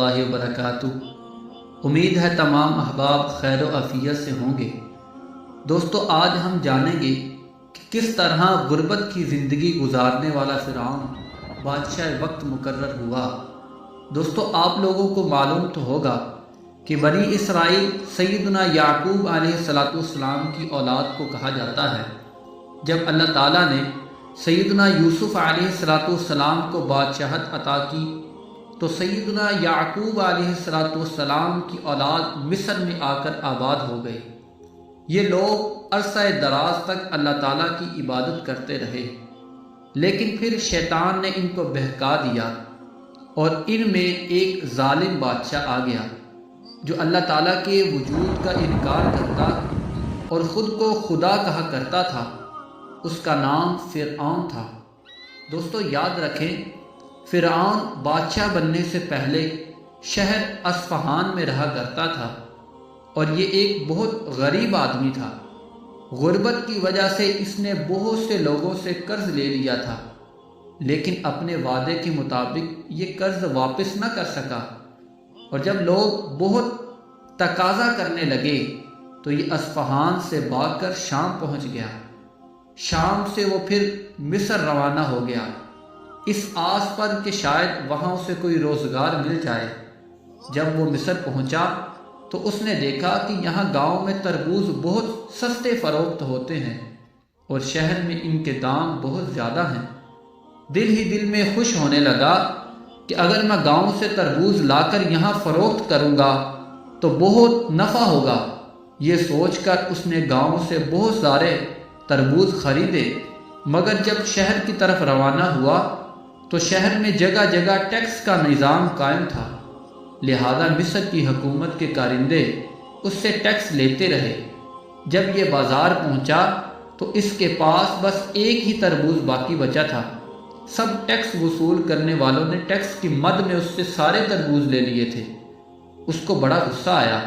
اللہ وبرکاتہ۔ امید ہے تمام احباب خیر و عافیت سے ہوں گے۔ دوستو، آج ہم جانیں گے کہ کس طرح غربت کی زندگی گزارنے والا فرعون بادشاہ وقت مقرر ہوا۔ دوستو، آپ لوگوں کو معلوم تو ہوگا کہ بنی اسرائیل سیدنا یعقوب علیہ السلام کی اولاد کو کہا جاتا ہے۔ جب اللہ تعالیٰ نے سیدنا یوسف علیہ السلام کو بادشاہت عطا کی تو سیدنا یعقوب علیہ السلام کی اولاد مصر میں آ کر آباد ہو گئی۔ یہ لوگ عرصہ دراز تک اللہ تعالیٰ کی عبادت کرتے رہے، لیکن پھر شیطان نے ان کو بہکا دیا اور ان میں ایک ظالم بادشاہ آ گیا جو اللہ تعالیٰ کے وجود کا انکار کرتا اور خود کو خدا کہا کرتا تھا۔ اس کا نام فرعون تھا۔ دوستو، یاد رکھیں، فرعون بادشاہ بننے سے پہلے شہر اصفہان میں رہا کرتا تھا اور یہ ایک بہت غریب آدمی تھا۔ غربت کی وجہ سے اس نے بہت سے لوگوں سے قرض لے لیا تھا، لیکن اپنے وعدے کے مطابق یہ قرض واپس نہ کر سکا، اور جب لوگ بہت تقاضا کرنے لگے تو یہ اصفہان سے بھاگ کر شام پہنچ گیا۔ شام سے وہ پھر مصر روانہ ہو گیا، اس آس پر کہ شاید وہاں اسے کوئی روزگار مل جائے۔ جب وہ مصر پہنچا تو اس نے دیکھا کہ یہاں گاؤں میں تربوز بہت سستے فروخت ہوتے ہیں اور شہر میں ان کے دام بہت زیادہ ہیں۔ دل ہی دل میں خوش ہونے لگا کہ اگر میں گاؤں سے تربوز لا کر یہاں فروخت کروں گا تو بہت نفع ہوگا۔ یہ سوچ کر اس نے گاؤں سے بہت سارے تربوز خریدے، مگر جب شہر کی طرف روانہ ہوا تو شہر میں جگہ جگہ ٹیکس کا نظام قائم تھا، لہذا مصر کی حکومت کے کارندے اس سے ٹیکس لیتے رہے۔ جب یہ بازار پہنچا تو اس کے پاس بس ایک ہی تربوز باقی بچا تھا۔ سب ٹیکس وصول کرنے والوں نے ٹیکس کی مد میں اس سے سارے تربوز لے لیے تھے۔ اس کو بڑا غصہ آیا،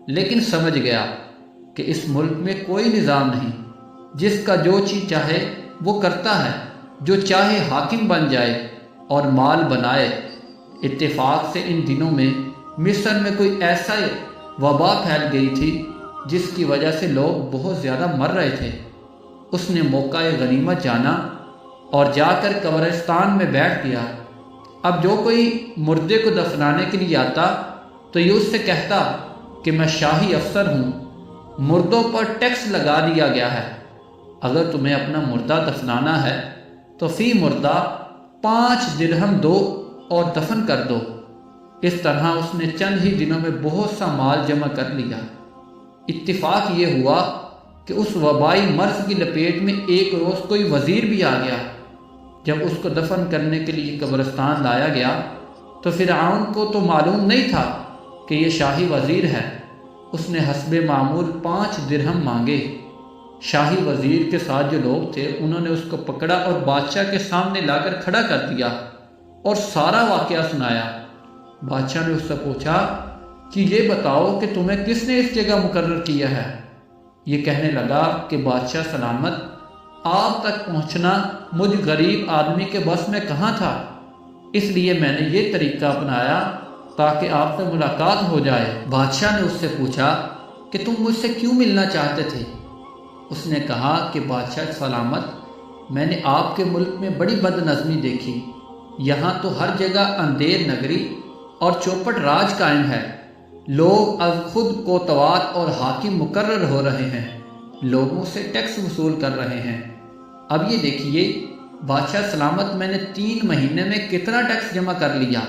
لیکن سمجھ گیا کہ اس ملک میں کوئی نظام نہیں، جس کا جو چیز چاہے وہ کرتا ہے، جو چاہے حاکم بن جائے اور مال بنائے۔ اتفاق سے ان دنوں میں مصر میں کوئی ایسا وبا پھیل گئی تھی جس کی وجہ سے لوگ بہت زیادہ مر رہے تھے۔ اس نے موقع غنیمت جانا اور جا کر قبرستان میں بیٹھ گیا۔ اب جو کوئی مردے کو دفنانے کے لیے آتا تو یہ اس سے کہتا کہ میں شاہی افسر ہوں، مردوں پر ٹیکس لگا دیا گیا ہے، اگر تمہیں اپنا مردہ دفنانا ہے تو فی مردہ 5 درہم دو اور دفن کر دو۔ اس طرح اس نے چند ہی دنوں میں بہت سا مال جمع کر لیا۔ اتفاق یہ ہوا کہ اس وبائی مرض کی لپیٹ میں ایک روز کوئی وزیر بھی آ گیا۔ جب اس کو دفن کرنے کے لیے قبرستان لایا گیا تو فرعون کو تو معلوم نہیں تھا کہ یہ شاہی وزیر ہے۔ اس نے حسب معمول 5 درہم مانگے۔ شاہی وزیر کے ساتھ جو لوگ تھے انہوں نے اس کو پکڑا اور بادشاہ کے سامنے لا کر کھڑا کر دیا اور سارا واقعہ سنایا۔ بادشاہ نے اس سے پوچھا کہ یہ بتاؤ کہ تمہیں کس نے اس جگہ مقرر کیا ہے؟ یہ کہنے لگا کہ بادشاہ سلامت، آپ تک پہنچنا مجھ غریب آدمی کے بس میں کہاں تھا، اس لیے میں نے یہ طریقہ اپنایا تاکہ آپ سے ملاقات ہو جائے۔ بادشاہ نے اس سے پوچھا کہ تم مجھ سے کیوں ملنا چاہتے تھے؟ اس نے کہا کہ بادشاہ سلامت، میں نے آپ کے ملک میں بڑی بد نظمی دیکھی، یہاں تو ہر جگہ اندھیر نگری اور چوپٹ راج قائم ہے، لوگ از خود کوتوات اور حاکم مقرر ہو رہے ہیں، لوگوں سے ٹیکس وصول کر رہے ہیں۔ اب یہ دیکھیے بادشاہ سلامت، میں نے 3 مہینے میں کتنا ٹیکس جمع کر لیا۔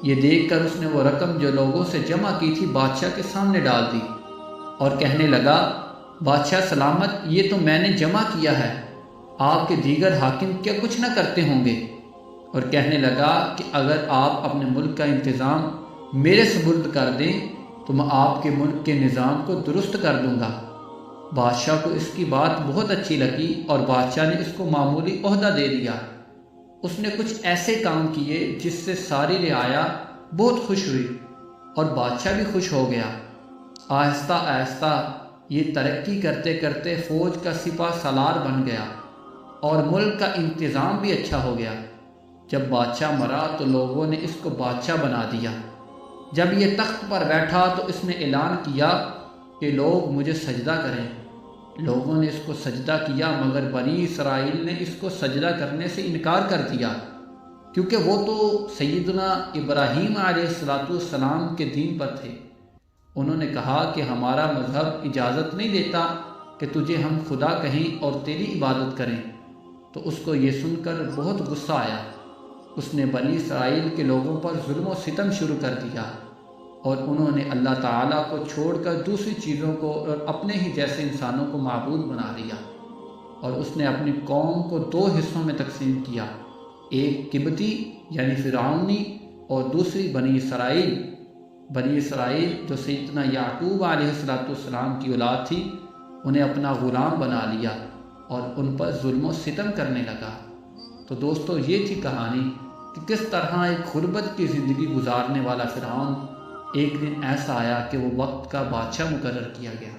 یہ دیکھ کر اس نے وہ رقم جو لوگوں سے جمع کی تھی بادشاہ کے سامنے ڈال دی اور کہنے لگا، بادشاہ سلامت، یہ تو میں نے جمع کیا ہے، آپ کے دیگر حاکم کیا کچھ نہ کرتے ہوں گے؟ اور کہنے لگا کہ اگر آپ اپنے ملک کا انتظام میرے سپرد کر دیں تو میں آپ کے ملک کے نظام کو درست کر دوں گا۔ بادشاہ کو اس کی بات بہت اچھی لگی اور بادشاہ نے اس کو معمولی عہدہ دے دیا۔ اس نے کچھ ایسے کام کیے جس سے ساری رعایا بہت خوش ہوئی اور بادشاہ بھی خوش ہو گیا۔ آہستہ آہستہ یہ ترقی کرتے کرتے فوج کا سپہ سالار بن گیا اور ملک کا انتظام بھی اچھا ہو گیا۔ جب بادشاہ مرا تو لوگوں نے اس کو بادشاہ بنا دیا جب یہ تخت پر بیٹھا تو اس نے اعلان کیا کہ لوگ مجھے سجدہ کریں۔ لوگوں نے اس کو سجدہ کیا، مگر بنی اسرائیل نے اس کو سجدہ کرنے سے انکار کر دیا، کیونکہ وہ تو سیدنا ابراہیم علیہ السلام کے دین پر تھے۔ انہوں نے کہا کہ ہمارا مذہب اجازت نہیں دیتا کہ تجھے ہم خدا کہیں اور تیری عبادت کریں۔ تو اس کو یہ سن کر بہت غصہ آیا۔ اس نے بنی اسرائیل کے لوگوں پر ظلم و ستم شروع کر دیا، اور انہوں نے اللہ تعالیٰ کو چھوڑ کر دوسری چیزوں کو اور اپنے ہی جیسے انسانوں کو معبود بنا لیا۔ اور اس نے اپنی قوم کو 2 حصوں میں تقسیم کیا، ایک قبطی یعنی فرعونی اور دوسری بنی اسرائیل۔ بنی اسرائیل جو سیدنا یعقوب علیہ السلام کی اولاد تھی، انہیں اپنا غلام بنا لیا اور ان پر ظلم و ستم کرنے لگا۔ تو دوستو، یہ تھی کہانی کہ کس طرح ایک غربت کی زندگی گزارنے والا فرعون ایک دن ایسا آیا کہ وہ وقت کا بادشاہ مقرر کیا گیا۔